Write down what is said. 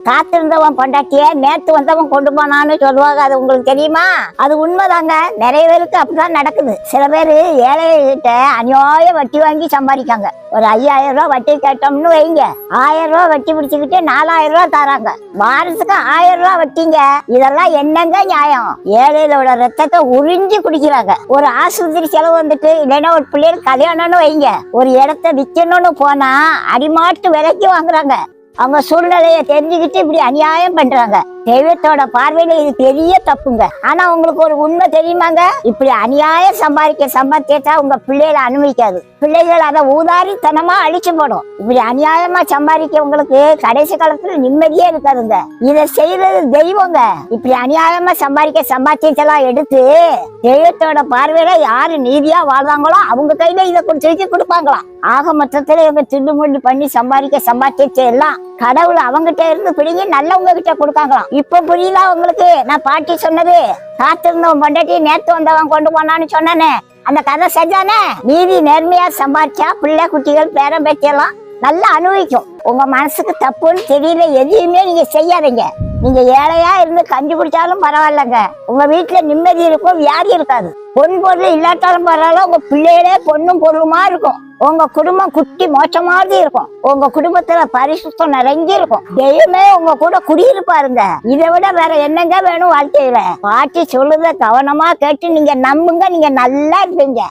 காத்திருந்தவன் பொண்டாட்டிய நேத்து வந்தவன் கொண்டு போனான்னு சொல்லுவாங்க. அது உங்களுக்கு தெரியுமா? அது உண்மைதாங்க. நிறைய பேருக்கு அப்படிதான் நடக்குது. சில பேரு ஏழைகிட்ட அநியாய வட்டி வாங்கி சம்பாதிக்காங்க. ஒரு 5000 ரூபாய் வட்டி கேட்டோம்னு வைங்க, 1000 ரூபாய் வட்டி பிடிச்சுக்கிட்டு 4000 ரூபாய் தராங்க. வாரத்துக்கு 1000 ரூபாய் வட்டிங்க. இதெல்லாம் என்னங்க நியாயம்? ஏழைகளோட ரத்தத்தை உறிஞ்சி குடிக்கிறாங்க. ஒரு ஆஸ்பத்திரி செலவு வந்துட்டு, இல்லைன்னா ஒரு பிள்ளைகள் கல்யாணம்னு வைங்க, ஒரு இடத்த விற்கணும்னு போனா அடிமாட்டு விலைக்கு வாங்குறாங்க. அவங்க சூழ்நிலையை தெரிஞ்சுக்கிட்டு இப்படி அநியாயம் பண்றாங்க. தெய்வத்தோட பார்வையில இது பெரிய தப்புங்க. ஆனா உங்களுக்கு ஒரு உண்மை தெரியுமாங்க? இப்படி அநியாயம் சம்பாதிச்சா உங்க பிள்ளைகளை அனுமதிக்காது. பிள்ளைகள் அதை ஊதாரித்தனமா அழிச்சு போடும். இப்படி அநியாயமா சம்பாதிக்கவங்களுக்கு கடைசி காலத்துல நிம்மதியே இருக்காதுங்க. இதை செய்யறது தெய்வங்க. இப்படி அநியாயமா சம்பாத்தியத்தெல்லாம் எடுத்து தெய்வத்தோட பார்வையில யாரு நீதியா வாழ்றாங்களோ அவங்க கையில இதை தூக்கி கொடுப்பாங்களாம். ஆக மொத்தத்துல இவங்க திண்டுமுள்ளி பண்ணி சம்பாத்தியத்தை எல்லாம் கடவுள் அவங்கிட்ட இருந்து பிடிங்கி நல்லவங்க கிட்ட கொடுக்காங்களாம். இப்ப புரியுதா உங்களுக்கு? நான் பாட்டி சொன்னது, காத்திருந்தவன் பொண்டாட்டி நேத்து வந்தவன் கொண்டு போனான்னு சொன்னானே, அந்த கதை செஞ்சானே. நீதி நேர்மையா சம்பாதிச்சா பிள்ளை குட்டிகள் பேரம் பேட்டியெல்லாம் நல்லா அனுபவிக்கும். உங்க மனசுக்கு தப்புன்னு தெரியல, எதையுமே நீங்க செய்யாதீங்க. நீங்க ஏழையா இருந்து கஞ்சி குடிச்சாலும் பரவாயில்லங்க, உங்க வீட்டுல நிம்மதி இருக்கும், வியாதி இருக்காது. பொன் பொருள் இல்லாட்டாலும் பரவாயில்ல, உங்க பிள்ளைகளே பொண்ணும் பொருளுமா இருக்கும். உங்க குடும்பம் குட்டி மோட்சமாவது இருக்கும். உங்க குடும்பத்துல பரிசுத்தம் நிறைஞ்சி இருக்கும். தெய்வமே உங்க கூட குடியிருப்பாருங்க. இதை விட வேற என்னங்க வேணும் வாழ்க்கையில? பாட்டி சொல்லுத கவனமா கேட்டு நீங்க நம்புங்க, நீங்க நல்லா இருப்பீங்க.